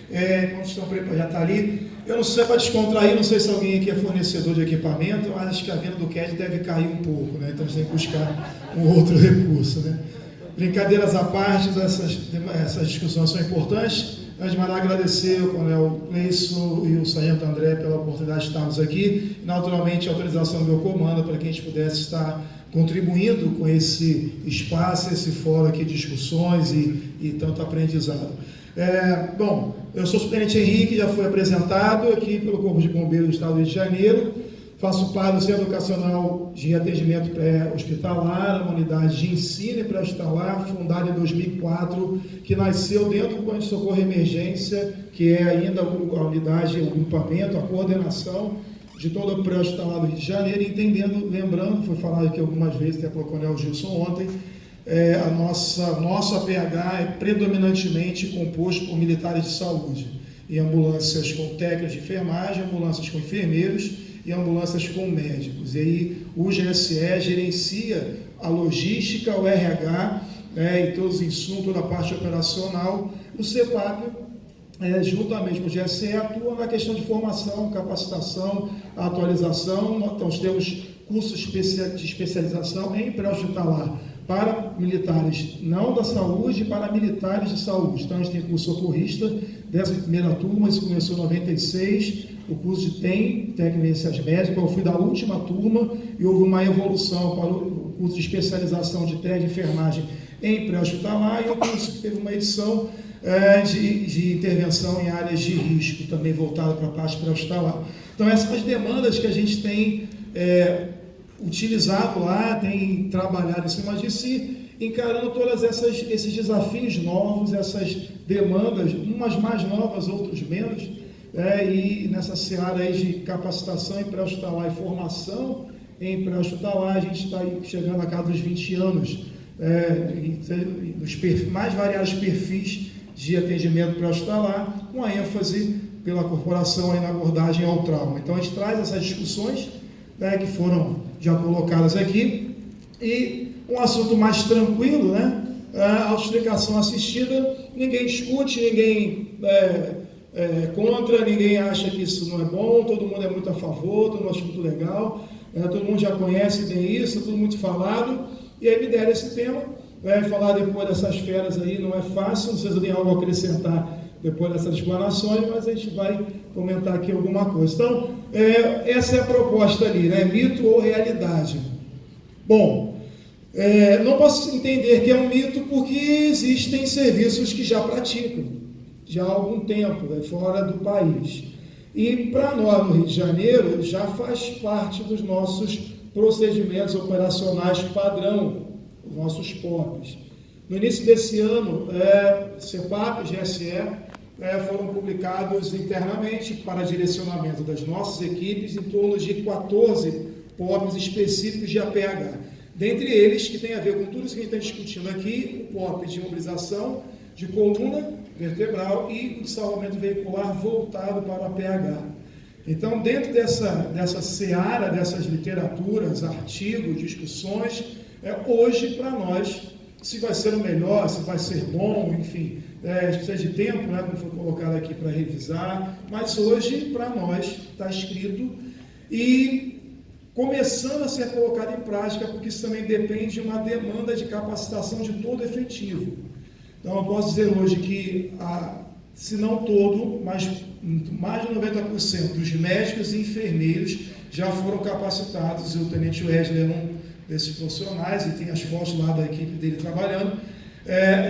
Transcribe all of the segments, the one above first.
Quando estão preparados, já está ali. Eu não sei, para descontrair, não sei se alguém aqui é fornecedor de equipamento, mas acho que a venda do CAD deve cair um pouco, né? Então a gente tem que buscar um outro recurso, né? Brincadeiras à parte, essas discussões são importantes. Antes de mais nada, agradecer ao Coronel Cleison e o Sargento André pela oportunidade de estarmos aqui. E, naturalmente, a autorização do meu comando para que a gente pudesse estar contribuindo com esse espaço, esse fórum aqui de discussões e tanto aprendizado. Bom, eu sou o Subtenente Henrique, já fui apresentado aqui pelo Corpo de Bombeiros do Estado do Rio de Janeiro. Faço parte do Centro Educacional de Atendimento Pré-Hospitalar, uma unidade de ensino e pré-hospitalar, fundada em 2004, que nasceu dentro do Plano de Socorro e Emergência, que é ainda a unidade, o agrupamento, a coordenação de todo o pré-hospitalar do Rio de Janeiro, entendendo, lembrando, foi falado aqui algumas vezes, até pelo Coronel Gilson ontem, nosso APH é predominantemente composto por militares de saúde, e ambulâncias com técnicos de enfermagem, ambulâncias com enfermeiros, e ambulâncias com médicos. E aí o GSE gerencia a logística, o RH, e todos os insumos, toda a parte operacional. O CEPAP, juntamente com o GSE, atua na questão de formação, capacitação, atualização. Nós temos cursos de especialização em pré-hospitalar para militares não da saúde e para militares de saúde. Então a gente tem curso socorrista, 11ª turma, isso começou em 96, o curso de técnico em ciências médicas, eu fui da última turma e houve uma evolução para o curso de especialização de técnico de enfermagem em pré-hospitalar, e o curso que teve uma edição de intervenção em áreas de risco, também voltada para a parte pré-hospitalar. Então essas são as demandas que a gente tem utilizado lá, tem trabalhado em cima disso e encarando todos esses desafios novos, essas demandas, umas mais novas, outras menos, e nessa seara aí de capacitação em pré-hospitalar e formação em pré-hospitalar, a gente está chegando a casa dos 20 anos, nos mais variados perfis de atendimento pré-hospitalar, com a ênfase pela corporação aí na abordagem ao trauma. Então a gente traz essas discussões que foram já colocadas aqui, e um assunto mais tranquilo, a auxiliação assistida, ninguém discute, ninguém contra, ninguém acha que isso não é bom, todo mundo é muito a favor, todo mundo acha muito legal, todo mundo já conhece bem isso, tudo muito falado, e aí me deram esse tema, falar depois dessas feras aí não é fácil, não sei se eu tenho algo a acrescentar depois dessas explanações, mas a gente vai comentar aqui alguma coisa. Então, essa é a proposta ali, mito ou realidade. Bom, não posso entender que é um mito porque existem serviços que já praticam, já há algum tempo, fora do país. E para nós, no Rio de Janeiro, já faz parte dos nossos procedimentos operacionais padrão, os nossos POPs. No início desse ano, CEPAP e GSE foram publicados internamente para direcionamento das nossas equipes em torno de 14 POPs específicos de APH. Dentre eles, que tem a ver com tudo isso que a gente está discutindo aqui, o POP de imobilização de coluna vertebral e o salvamento veicular voltado para o APH. Então, dentro dessa seara, dessas literaturas, artigos, discussões, hoje, para nós, se vai ser o melhor, se vai ser bom, enfim, a gente precisa de tempo, como foi colocado aqui para revisar, mas hoje, para nós, está escrito e começando a ser colocado em prática, porque isso também depende de uma demanda de capacitação de todo efetivo. Então, eu posso dizer hoje que, se não todo, mas mais de 90% dos médicos e enfermeiros já foram capacitados, e o Tenente Wesley é um desses profissionais, e tem as fotos lá da equipe dele trabalhando,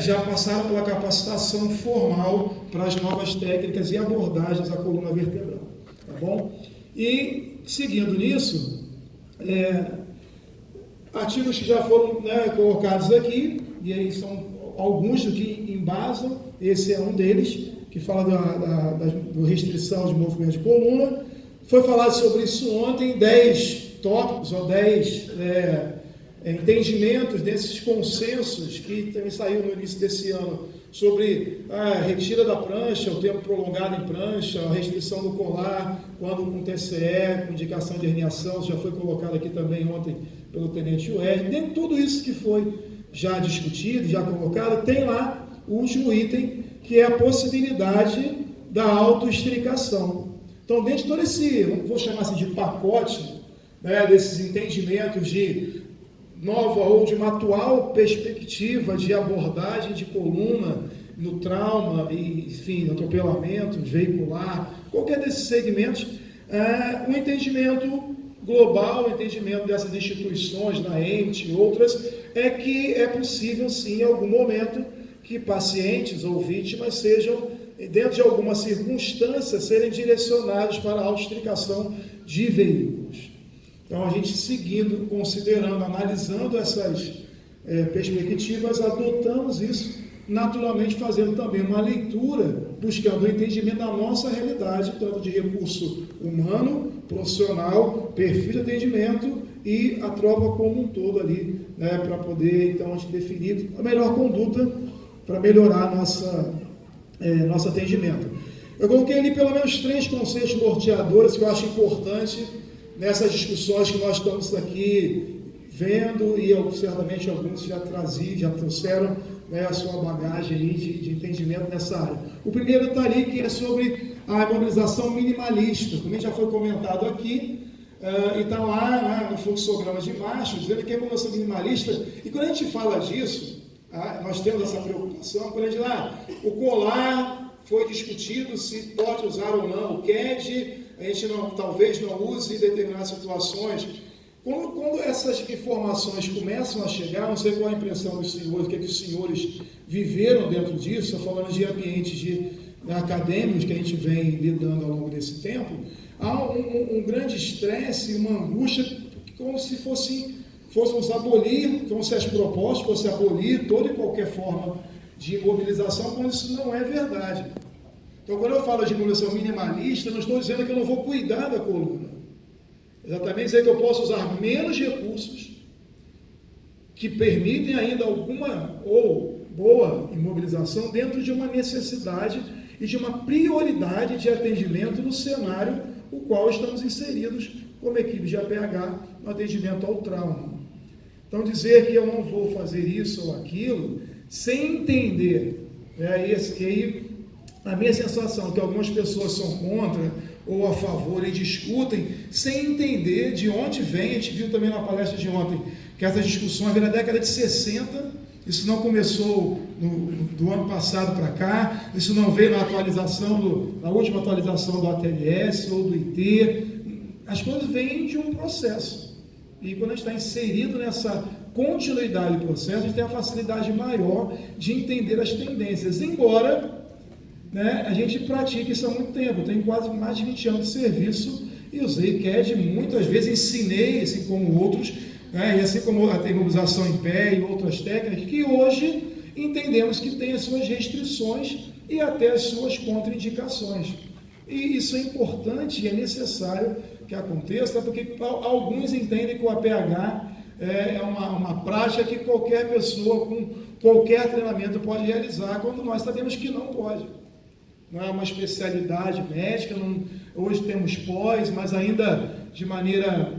já passaram pela capacitação formal para as novas técnicas e abordagens da coluna vertebral, tá bom? E, seguindo nisso, artigos que já foram colocados aqui, e aí são alguns que embasam, esse é um deles, que fala da restrição de movimento de coluna. Foi falado sobre isso ontem, 10 tópicos ou 10 entendimentos desses consensos que também saiu no início desse ano sobre a retira da prancha, o tempo prolongado em prancha, a restrição do colar, quando com TCE, com indicação de herniação, já foi colocado aqui também ontem pelo Tenente Wesley. Dentro de tudo isso que foi já discutido, já colocado, tem lá o último item, que é a possibilidade da autoestricação. Então, dentro de todo esse, vou chamar assim de pacote, né, desses entendimentos de nova ou de uma atual perspectiva de abordagem de coluna no trauma, e, enfim, no atropelamento veicular, qualquer desses segmentos, o entendimento global, o entendimento dessas instituições, da ENTE e outras, é que é possível, sim, em algum momento, que pacientes ou vítimas sejam, dentro de alguma circunstância, serem direcionados para a autoestricação de veículos. Então, a gente seguindo, considerando, analisando essas perspectivas, adotamos isso, naturalmente fazendo também uma leitura, buscando o entendimento da nossa realidade, tanto de recurso humano, profissional, perfil de atendimento e a tropa como um todo ali, né, para poder, então, a gente definir a melhor conduta para melhorar nosso atendimento. Eu coloquei ali pelo menos 3 conceitos norteadores que eu acho importante nessas discussões que nós estamos aqui vendo, e certamente alguns já trouxeram, né, a sua bagagem aí de entendimento nessa área. O primeiro está ali, que é sobre a imobilização minimalista, como já foi comentado aqui, e está lá, né, no fluxograma de Marshall, dizendo que a imobilização minimalista, e quando a gente fala disso, nós temos essa preocupação, quando a gente diz, o colar foi discutido se pode usar ou não o CAD, a gente talvez não use em determinadas situações. Quando essas informações começam a chegar, não sei qual a impressão dos senhores, o que os senhores viveram dentro disso, estou falando de ambientes acadêmicos que a gente vem lidando ao longo desse tempo, há um grande estresse, uma angústia, como se fôssemos abolir, como se as propostas fossem abolir toda e qualquer forma de imobilização, quando isso não é verdade. Então, quando eu falo de imobilização minimalista, não estou dizendo que eu não vou cuidar da coluna. Exatamente dizer que eu posso usar menos recursos que permitem ainda alguma ou boa imobilização dentro de uma necessidade e de uma prioridade de atendimento no cenário o qual estamos inseridos como equipe de APH no atendimento ao trauma. Então, dizer que eu não vou fazer isso ou aquilo, sem entender, e aí a minha sensação é que algumas pessoas são contra ou a favor e discutem, sem entender de onde vem. A gente viu também na palestra de ontem que essas discussões vêm na década de 60, isso não começou do ano passado para cá, isso não veio na última atualização do ATLS ou do IT, as coisas vêm de um processo, e quando a gente está inserido nessa continuidade do processo, a gente tem a facilidade maior de entender as tendências, embora, né, a gente pratica isso há muito tempo. Eu tenho quase mais de 20 anos de serviço e usei CAD muitas vezes, ensinei, assim como outros, né, e assim como a imobilização em pé e outras técnicas, que hoje entendemos que tem as suas restrições e até as suas contraindicações. E isso é importante e é necessário que aconteça, porque alguns entendem que o APH é uma prática que qualquer pessoa com qualquer treinamento pode realizar, quando nós sabemos que não pode. Não é uma especialidade médica, hoje temos pós, mas ainda de maneira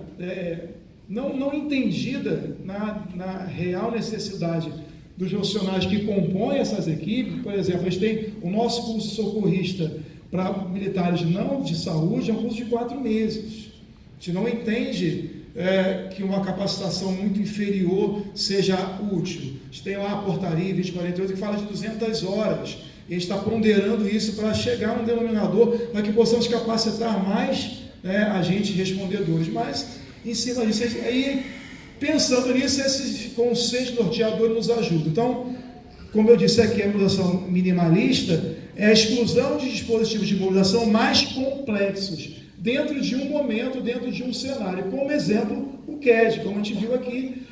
não entendida na real necessidade dos profissionais que compõem essas equipes. Por exemplo, a gente tem o nosso curso socorrista para militares não de saúde, é um curso de 4 meses. A gente não entende que uma capacitação muito inferior seja útil. A gente tem lá a portaria 2048 que fala de 200 horas. E a gente está ponderando isso para chegar a um denominador para que possamos capacitar mais agentes respondedores. Mas, em cima disso, aí, pensando nisso, esses conceitos norteadores nos ajudam. Então, como eu disse aqui, a imobilização minimalista é a exclusão de dispositivos de imobilização mais complexos, dentro de um momento, dentro de um cenário. Como exemplo, o CAD, como a gente viu aqui,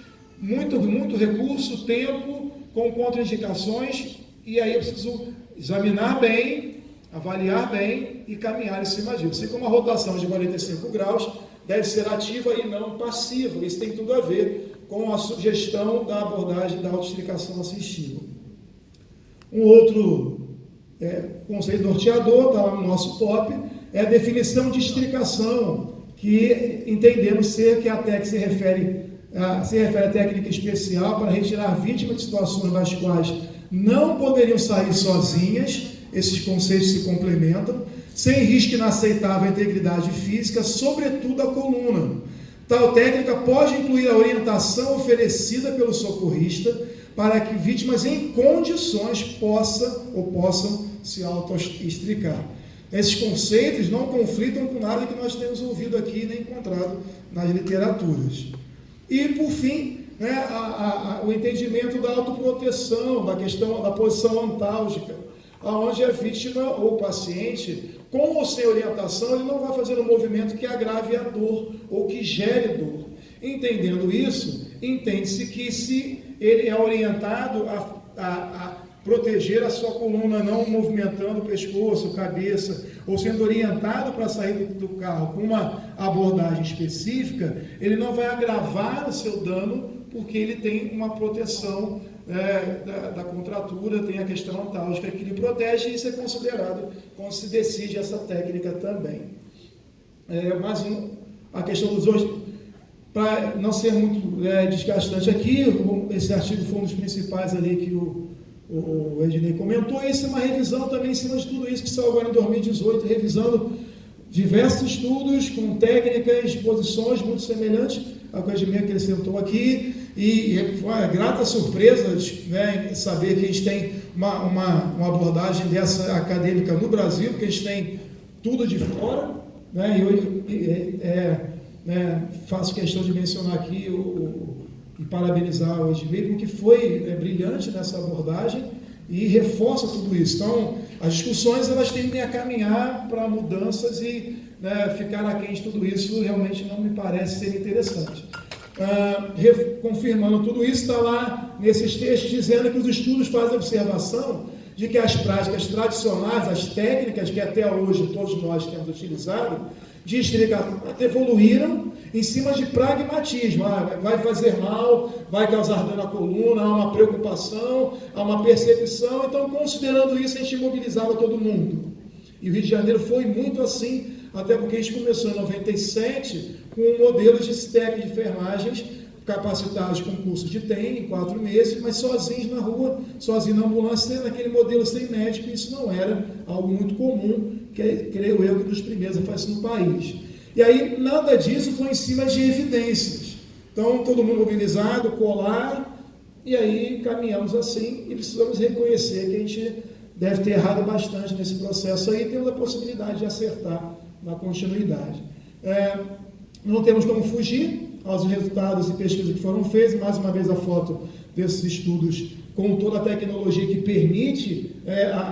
muito recurso, tempo, com contraindicações, e aí eu preciso examinar bem, avaliar bem e caminhar em cima disso. Assim como a rotação de 45 graus deve ser ativa e não passiva. Isso tem tudo a ver com a sugestão da abordagem da autoestricação assistiva. Um outro conceito norteador, está lá no nosso POP, é a definição de estricação, que entendemos ser que a técnica se refere à técnica especial para retirar vítimas de situações das quais não poderiam sair sozinhas esses conceitos se complementam, sem risco inaceitável à integridade física, sobretudo a coluna. Tal técnica pode incluir a orientação oferecida pelo socorrista para que vítimas em condições possam se autoestricar. Esses conceitos não conflitam com nada que nós temos ouvido aqui nem encontrado nas literaturas. E, por fim, né, o entendimento da autoproteção, da questão da posição antálgica, onde a vítima ou o paciente, com ou sem orientação, ele não vai fazer um movimento que agrave a dor ou que gere dor. Entendendo isso, entende-se que se ele é orientado a proteger a sua coluna, não movimentando o pescoço, cabeça, ou sendo orientado para sair do carro com uma abordagem específica, ele não vai agravar o seu dano, porque ele tem uma proteção da contratura, tem a questão antálgica que lhe protege, e isso é considerado quando se decide essa técnica também. A questão dos hoje, para não ser muito desgastante aqui, esse artigo foi um dos principais ali que o Ednei comentou, e isso é uma revisão também em cima de tudo isso que saiu agora em 2018, revisando diversos estudos com técnicas, posições muito semelhantes ao que o Ednei acrescentou aqui, e foi uma grata surpresa, né, saber que a gente tem uma abordagem dessa acadêmica no Brasil, porque a gente tem tudo de fora, né, e hoje faço questão de mencionar aqui e parabenizar o Edmei, porque foi brilhante nessa abordagem e reforça tudo isso. Então, as discussões elas tendem a caminhar para mudanças e ficar aquém de tudo isso realmente não me parece ser interessante. Confirmando tudo isso, está lá nesses textos dizendo que os estudos fazem observação de que as práticas tradicionais, as técnicas que até hoje todos nós temos utilizado, de estricamento evoluíram em cima de pragmatismo. Vai fazer mal, vai causar dano à coluna, há uma preocupação, há uma percepção. Então, considerando isso, a gente mobilizava todo mundo. E o Rio de Janeiro foi muito assim, até porque a gente começou em 97 com um modelo de técnicos de enfermagens capacitados com curso de TEM em 4 meses, mas sozinhos na rua, sozinhos na ambulância, naquele modelo sem médico. Isso não era algo muito comum, creio eu que dos primeiros a fazer isso no país. E aí nada disso foi em cima de evidências. Então todo mundo mobilizado, colar, e aí caminhamos assim, e precisamos reconhecer que a gente deve ter errado bastante nesse processo aí, temos a possibilidade de acertar na continuidade. Não temos como fugir aos resultados e pesquisas que foram feitas, mais uma vez a foto desses estudos com toda a tecnologia que permite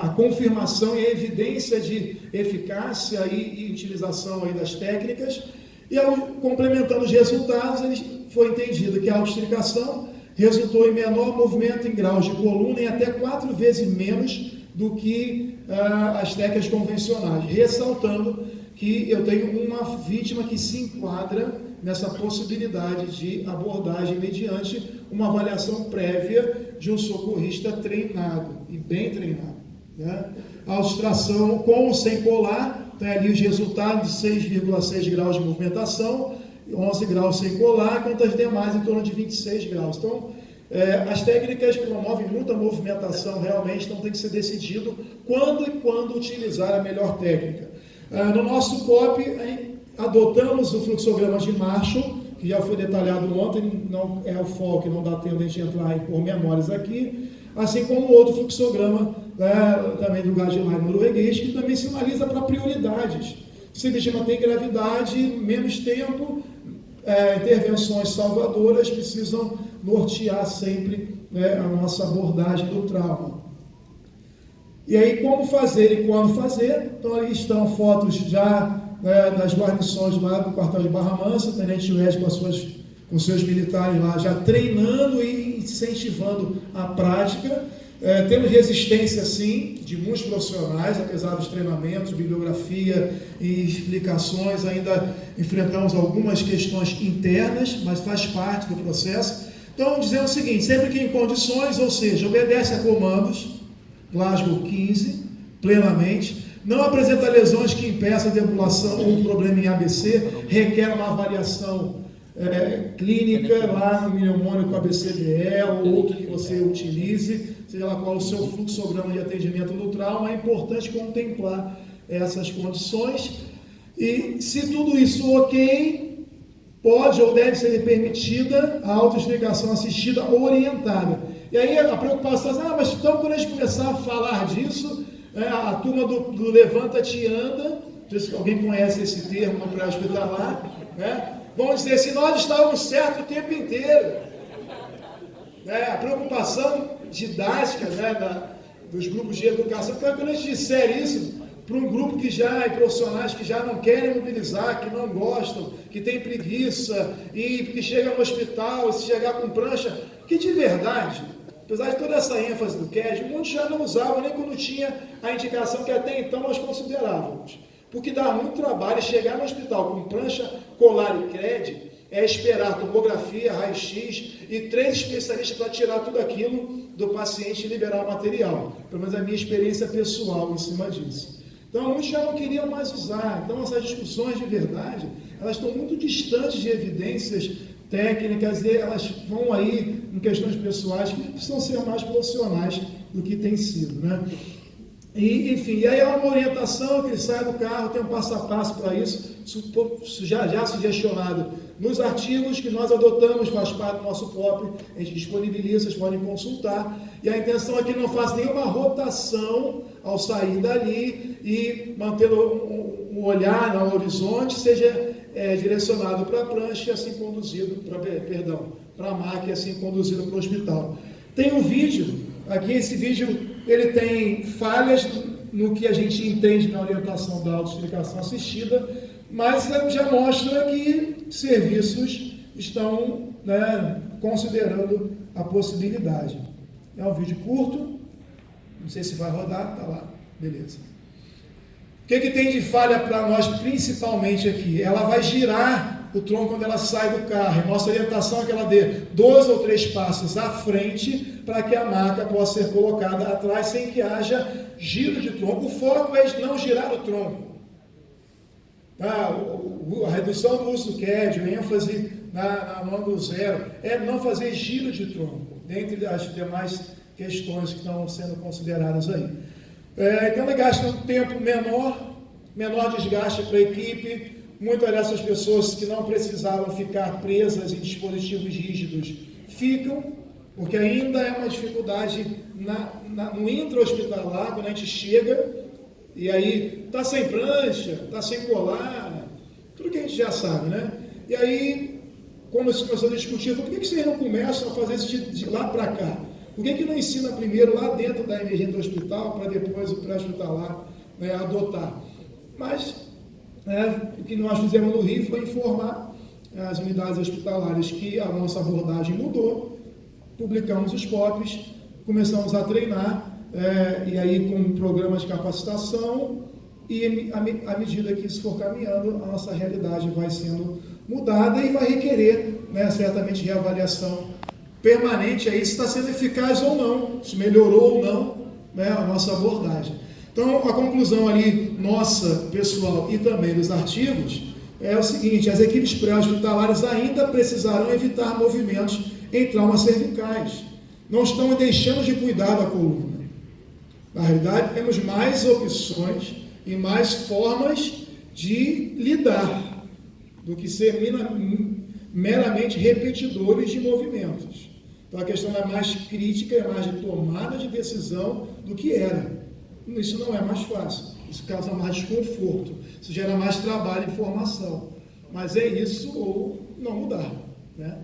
a confirmação e a evidência de eficácia e utilização aí das técnicas, e complementando os resultados, foi entendido que a autoestricação resultou em menor movimento em graus de coluna e até 4 vezes menos do que as técnicas convencionais, ressaltando que eu tenho uma vítima que se enquadra nessa possibilidade de abordagem mediante uma avaliação prévia de um socorrista treinado e bem treinado. Né? A autoextração com ou sem colar, tem ali os resultados de 6,6 graus de movimentação, 11 graus sem colar, enquanto as demais em torno de 26 graus. Então, as técnicas promovem muita movimentação realmente, então tem que ser decidido quando utilizar a melhor técnica. No nosso COP, adotamos o fluxograma de Marshall, que já foi detalhado ontem, não é o foco, não dá tempo de a gente entrar em pormenores aqui, assim como o outro fluxograma também do guideline norueguês, que também sinaliza para prioridades. Se a vítima tem gravidade, menos tempo, intervenções salvadoras precisam nortear sempre a nossa abordagem do trauma. E aí, como fazer e quando fazer? Então, ali estão fotos já das guarnições lá do quartel de Barra Mansa, o Tenente Wes com seus militares lá já treinando e incentivando a prática. Temos resistência, sim, de muitos profissionais, apesar dos treinamentos, bibliografia e explicações, ainda enfrentamos algumas questões internas, mas faz parte do processo. Então, dizendo o seguinte, sempre que em condições, ou seja, obedece a comandos, Glasgow 15, plenamente, não apresenta lesões que impeçam a deambulação ou um problema em ABC, requer uma avaliação clínica, lá no mnemônico ABCDE, ou outro que você utilize, seja lá qual o seu fluxograma de atendimento do trauma, é importante contemplar essas condições. E se tudo isso ok, pode ou deve ser permitida a autoexplicação assistida orientada. E aí a preocupação é, mas então quando a gente começar a falar disso, a turma do Levanta-te e Anda, não sei se alguém conhece esse termo no pré-hospitalar, né? Vão dizer assim, nós estávamos certos o tempo inteiro. A preocupação didática, né, dos grupos de educação, porque quando a gente disser isso para um grupo que já, profissionais que já não querem mobilizar, que não gostam, que tem preguiça, e que chega no hospital, e se chegar com prancha, que de verdade, apesar de toda essa ênfase do CAD, muitos já não usavam nem quando tinha a indicação que até então nós considerávamos. Porque dá muito trabalho chegar no hospital com prancha, colar e CRED, esperar tomografia, raio-x e 3 especialistas para tirar tudo aquilo do paciente e liberar o material. Pelo menos a minha experiência pessoal em cima disso. Então, muitos já não queriam mais usar. Então, essas discussões de verdade, elas estão muito distantes de evidências técnicas e elas vão aí em questões pessoais que precisam ser mais profissionais do que tem sido, né? E, enfim, e aí há uma orientação que ele sai do carro, tem um passo a passo para isso, já sugestionado nos artigos que nós adotamos, faz parte do nosso próprio, a gente disponibiliza, vocês podem consultar, e a intenção é que não faça nenhuma rotação ao sair dali e mantendo um olhar no horizonte, seja direcionado para a prancha e assim conduzido, para a maca e assim conduzido para o hospital. Tem um vídeo, aqui esse vídeo ele tem falhas no que a gente entende na orientação da autoexplicação assistida, mas já mostra que serviços estão, né, considerando a possibilidade. É um vídeo curto, não sei se vai rodar, tá lá, beleza. O que tem de falha para nós principalmente aqui? Ela vai girar o tronco quando ela sai do carro. Nossa orientação é que ela dê 2 ou 3 passos à frente para que a maca possa ser colocada atrás sem que haja giro de tronco. O foco é não girar o tronco. A redução do uso do CAD, a ênfase no ângulo zero, é não fazer giro de tronco, dentre as demais questões que estão sendo consideradas aí. Então ele gasta um tempo menor desgaste para a equipe. Muitas dessas pessoas que não precisavam ficar presas em dispositivos rígidos ficam, porque ainda é uma dificuldade no intra-hospitalar, quando a gente chega, e aí está sem prancha, está sem colar, tudo que a gente já sabe, né? E aí, como se começou a discutir, por que vocês não começam a fazer isso de lá para cá? Por que não ensina primeiro lá dentro da emergência do hospital, para depois o pré-hospitalar, né, adotar? Mas o que nós fizemos no Rio foi informar as unidades hospitalares que a nossa abordagem mudou, publicamos os POPs, começamos a treinar, e aí com programas de capacitação, e à medida que isso for caminhando, a nossa realidade vai sendo mudada e vai requerer, né, certamente, reavaliação permanente aí, se está sendo eficaz ou não, se melhorou ou não, né, a nossa abordagem. Então, a conclusão ali, nossa, pessoal, e também dos artigos, é o seguinte: as equipes pré-hospitalares ainda precisarão evitar movimentos em traumas cervicais. Não estão deixando de cuidar da coluna. Na realidade, temos mais opções e mais formas de lidar do que ser meramente repetidores de movimentos. Então, a questão é mais crítica, é mais de tomada de decisão do que era. Isso não é mais fácil, isso causa mais desconforto, isso gera mais trabalho e formação, mas é isso ou não mudar, né?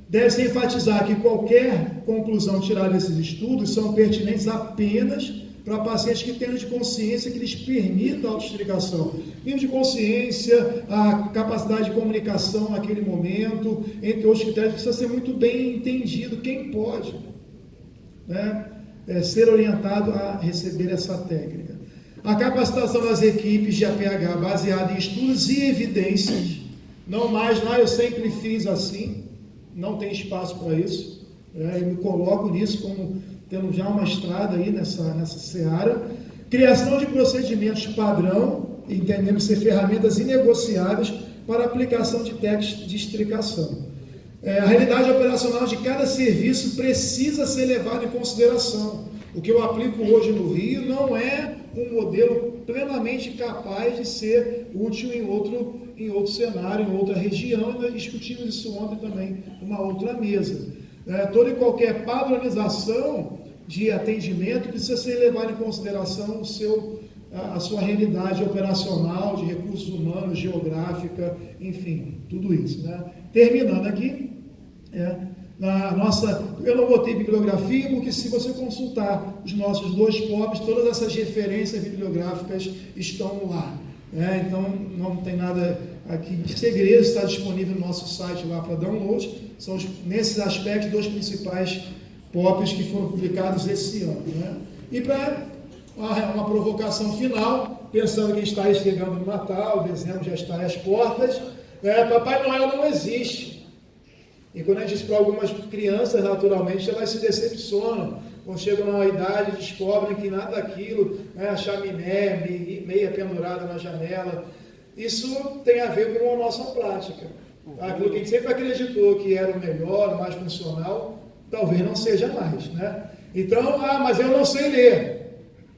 Deve-se enfatizar que qualquer conclusão tirada desses estudos são pertinentes apenas para pacientes que tenham de consciência que lhes permita a autoexplicação, nível de consciência, a capacidade de comunicação naquele momento, entre outros critérios, precisa ser muito bem entendido quem pode, né, ser orientado a receber essa técnica. A capacitação das equipes de APH baseada em estudos e evidências, não mais, eu sempre fiz assim, não tem espaço para isso, eu me coloco nisso como tendo já uma estrada aí nessa seara. Criação de procedimentos padrão, entendemos ser ferramentas inegociáveis para aplicação de técnicas de extricação. A realidade operacional de cada serviço precisa ser levada em consideração. O que eu aplico hoje no Rio não é um modelo plenamente capaz de ser útil em outro cenário, em outra região. Nós discutimos isso ontem também, numa outra mesa. Toda e qualquer padronização de atendimento precisa ser levada em consideração a sua realidade operacional, de recursos humanos, geográfica, enfim, tudo isso. Terminando aqui, eu não botei bibliografia, porque se você consultar os nossos 2 POPs, todas essas referências bibliográficas estão lá. Então, não tem nada aqui de segredo, está disponível no nosso site lá para download. São, nesses aspectos, 2 principais POPs que foram publicados esse ano. E para uma provocação final, pensando que está chegando no Natal, dezembro já está às portas, Papai Noel não existe. E quando a gente diz para algumas crianças, naturalmente, elas se decepcionam. Quando chegam numa idade, descobrem que nada daquilo, a chaminé, meia pendurada na janela, isso tem a ver com a nossa prática. Aquilo que a gente sempre acreditou que era o melhor, o mais funcional, talvez não seja mais. Então, mas eu não sei ler.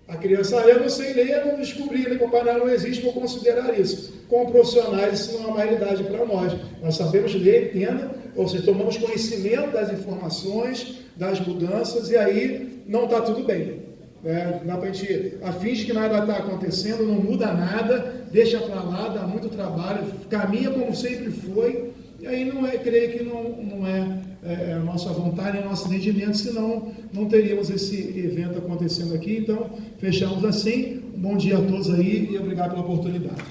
A criança, eu não sei ler, eu não descobri, o Papai Noel não existe, vou considerar isso. Como profissionais, isso não é uma realidade para nós. Nós sabemos ler, entenda, ou seja, tomamos conhecimento das informações, das mudanças, e aí não está tudo bem. Dá para a gente, finge que nada está acontecendo, não muda nada, deixa para lá, dá muito trabalho, caminha como sempre foi, e aí creio que não é a nossa vontade, é o nosso entendimento, senão não teríamos esse evento acontecendo aqui. Então, fechamos assim. Um bom dia a todos aí e obrigado pela oportunidade.